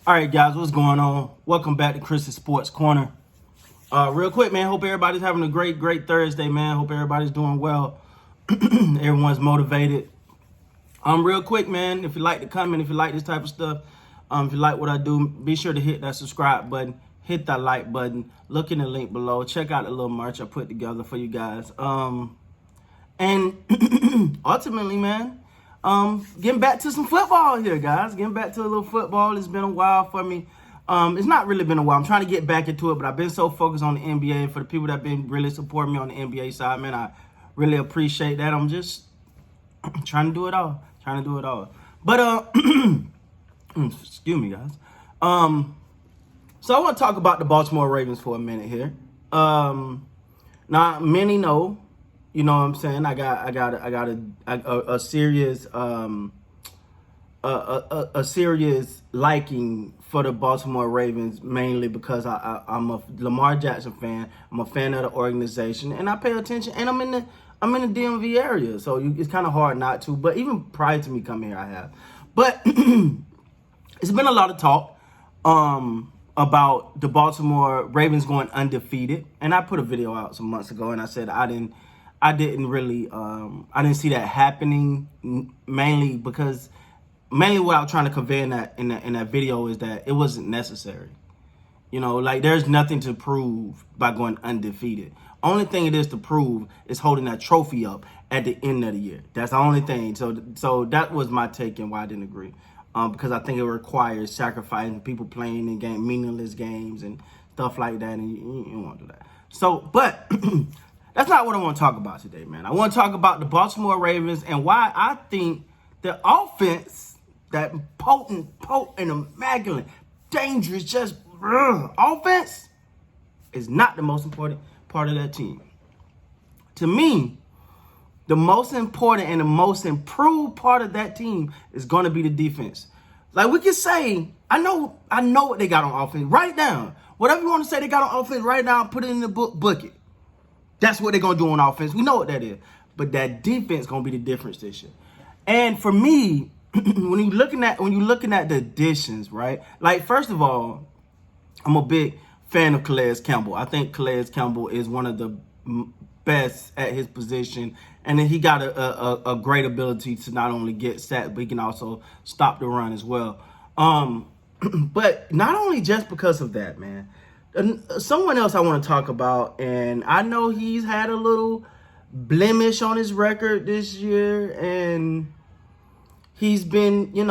All right, guys, what's going on? Welcome back to Chris's Sports Corner. Real quick, man, hope everybody's having a great Thursday, man. Hope everybody's doing well. Everyone's motivated. Real quick, man, if you like to comment, if you like this type of stuff, if you like what I do, be sure to hit that subscribe button, hit that like button, look in the link below, check out the little merch I put together for you guys. And ultimately, man, getting back to some football here, guys. Getting back to a little football. It's been a while for me. It's not really been a while. I'm trying to get back into it, but I've been so focused on the NBA. For the people that have been really supporting me on the NBA side, man, I really appreciate that. I'm just trying to do it all. But, excuse me, guys. So I want to talk about the Baltimore Ravens for a minute here. Now, many know, you know what I'm saying, I got a serious a serious liking for the Baltimore Ravens, mainly because I'm a Lamar Jackson fan. I'm a fan of the organization, and I pay attention. And I'm in the DMV area, so it's kind of hard not to. But even prior to me coming here, I have. But it's been a lot of talk about the Baltimore Ravens going undefeated, and I put a video out some months ago, and I said I didn't see that happening, mainly what I was trying to convey in that video is that it wasn't necessary. You know, like, there's nothing to prove by going undefeated. Only thing it is to prove is holding that trophy up at the end of the year. That's the only thing. So that was my take and why I didn't agree. Because I think it requires sacrificing people playing in meaningless games and stuff like that, and you don't want to do that. So, but that's not what I want to talk about today, man. I want to talk about the Baltimore Ravens and why I think the offense, that potent, immaculate, dangerous, just offense, is not the most important part of that team. To me, the most important and the most improved part of that team is going to be the defense. Like, we can say, I know what they got on offense. Write it down. Whatever you want to say they got on offense, write it down, put it in the book it. That's what they're going to do on offense. We know what that is. But that defense is going to be the difference this year. And for me, when you're looking at the additions, right? Like, first of all, I'm a big fan of Calais Campbell. I think Calais Campbell is one of the best at his position, and then he got a great ability to not only get sacks, but he can also stop the run as well. But not only just because of that, man. Someone else I want to talk about, and I know he's had a little blemish on his record this year, and he's been, I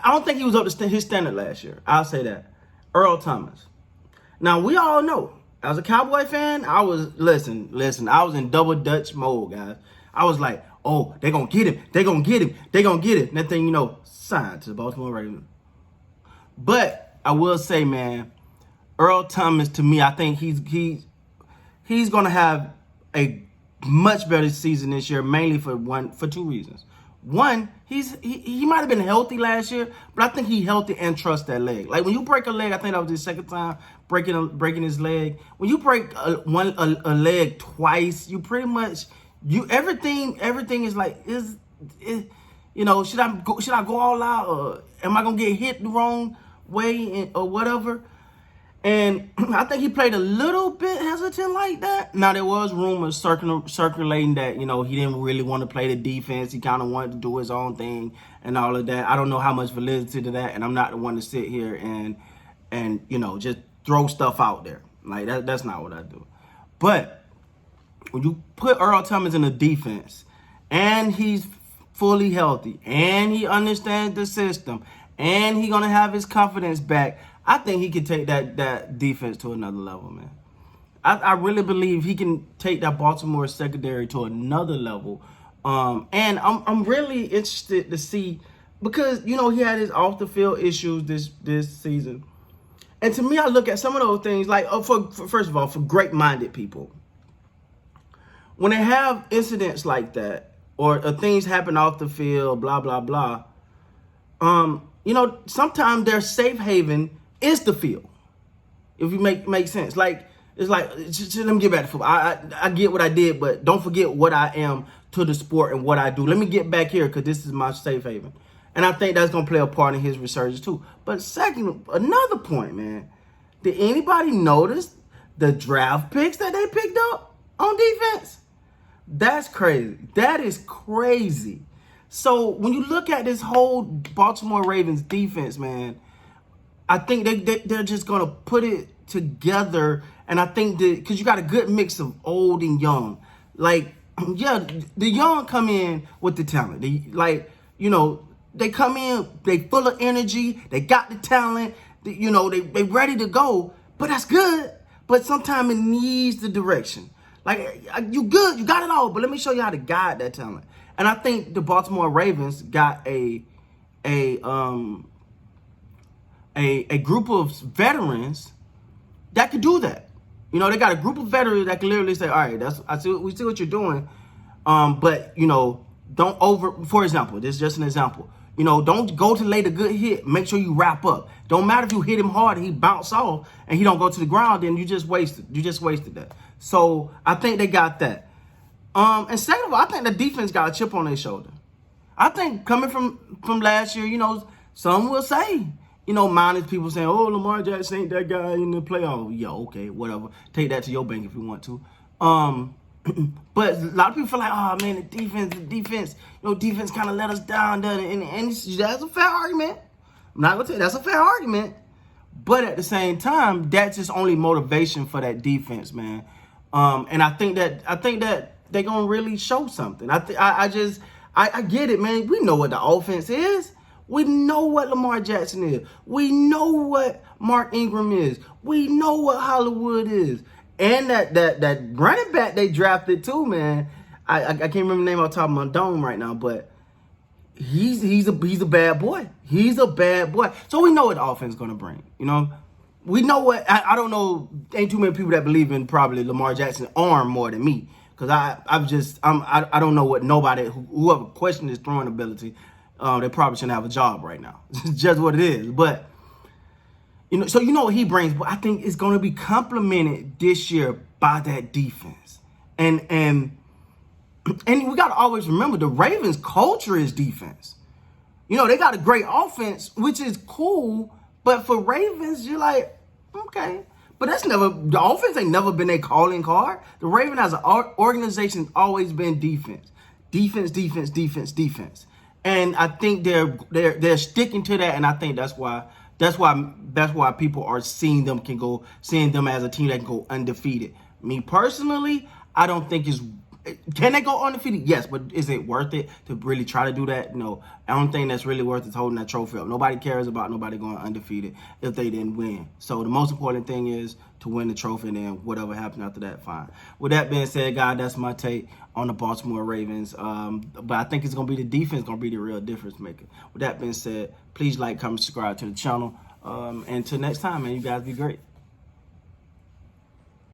don't think he was up to his standard last year. I'll say that. Earl Thomas. Now, we all know, as a Cowboy fan, I was in double Dutch mode, guys. I was like, oh, they're going to get him. They're going to get him. They're going to get it. And that thing, signed to the Baltimore Ravens. But I will say, man, Earl Thomas, to me, I think he's going to have a much better season this year, mainly for two reasons. One, he might have been healthy last year, but I think he healthy and trusts that leg. Like, when you break a leg, I think that was his second time breaking his leg. When you break a leg twice, you pretty much everything is like, should I go all out, or am I gonna get hit the wrong way or whatever? And I think he played a little bit hesitant like that. Now, there was rumors circulating that, he didn't really want to play the defense. He kind of wanted to do his own thing and all of that. I don't know how much validity to that, and I'm not the one to sit here and just throw stuff out there. Like, that's not what I do. But when you put Earl Thomas in the defense, and he's fully healthy, and he understands the system, and he's going to have his confidence back, I think he can take that defense to another level, man. I really believe he can take that Baltimore secondary to another level. And I'm really interested to see, because, he had his off-the-field issues this season. And to me, I look at some of those things, like, first of all, for great-minded people, when they have incidents like that, or things happen off the field, blah, blah, blah, sometimes their safe haven is the field, if you make sense. Like, it's like, just let me get back to football. I get what I did, but don't forget what I am to the sport and what I do. Let me get back here, because this is my safe haven. And I think that's going to play a part in his resurgence too. But second, another point, man. Did anybody notice the draft picks that they picked up on defense? That's crazy. That is crazy. So when you look at this whole Baltimore Ravens defense, man, I think they're just going to put it together. And I think that because you got a good mix of old and young. Like, yeah, the young come in with the talent. They come in, they full of energy. They got the talent. They ready to go. But that's good. But sometimes it needs the direction. Like, you good, you got it all, but let me show you how to guide that talent. And I think the Baltimore Ravens got a group of veterans that could do that. They got a group of veterans that can literally say, all right, we see what you're doing. But don't for example, this is just an example. Don't go to lay the good hit. Make sure you wrap up. Don't matter if you hit him hard and he bounce off and he don't go to the ground, then you just wasted. You just wasted that. So I think they got that. And second of all, I think the defense got a chip on their shoulder. I think coming from last year, some will say, minus people saying, oh, Lamar Jackson ain't that guy in the playoff. Yeah, okay, whatever. Take that to your bank if you want to. But a lot of people feel like, oh man, the defense, defense kind of let us down, and that's a fair argument. I'm not gonna tell you that's a fair argument, but at the same time, that's just only motivation for that defense, man. And I think that they're gonna really show something. I get it, man. We know what the offense is. We know what Lamar Jackson is. We know what Mark Ingram is. We know what Hollywood is. And that running back they drafted too, man. I can't remember the name off the top of my dome right now, but he's a bad boy. He's a bad boy. So we know what the offense is gonna bring. We know what I don't know. Ain't too many people that believe in probably Lamar Jackson's arm more than me, because I don't know what whoever questioned his throwing ability. They probably shouldn't have a job right now. It's just what it is, but. So what he brings, but I think it's going to be complemented this year by that defense. And we got to always remember the Ravens' culture is defense. They got a great offense, which is cool, but for Ravens, you're like, okay. But the offense ain't never been their calling card. The Ravens as an organization always been defense. Defense, defense, defense, defense. And I think they're sticking to that, and I think that's why people are seeing them as a team that can go undefeated. Me personally, I don't think can they go undefeated? Yes, but is it worth it to really try to do that? No, I don't think that's really worth it holding that trophy up. Nobody cares about nobody going undefeated if they didn't win. So the most important thing is to win the trophy, and then whatever happens after that, fine. With that being said, guys, that's my take on the Baltimore Ravens. But I think it's going to be the defense going to be the real difference maker. With that being said, please like, comment, subscribe to the channel. And until next time, man, you guys be great.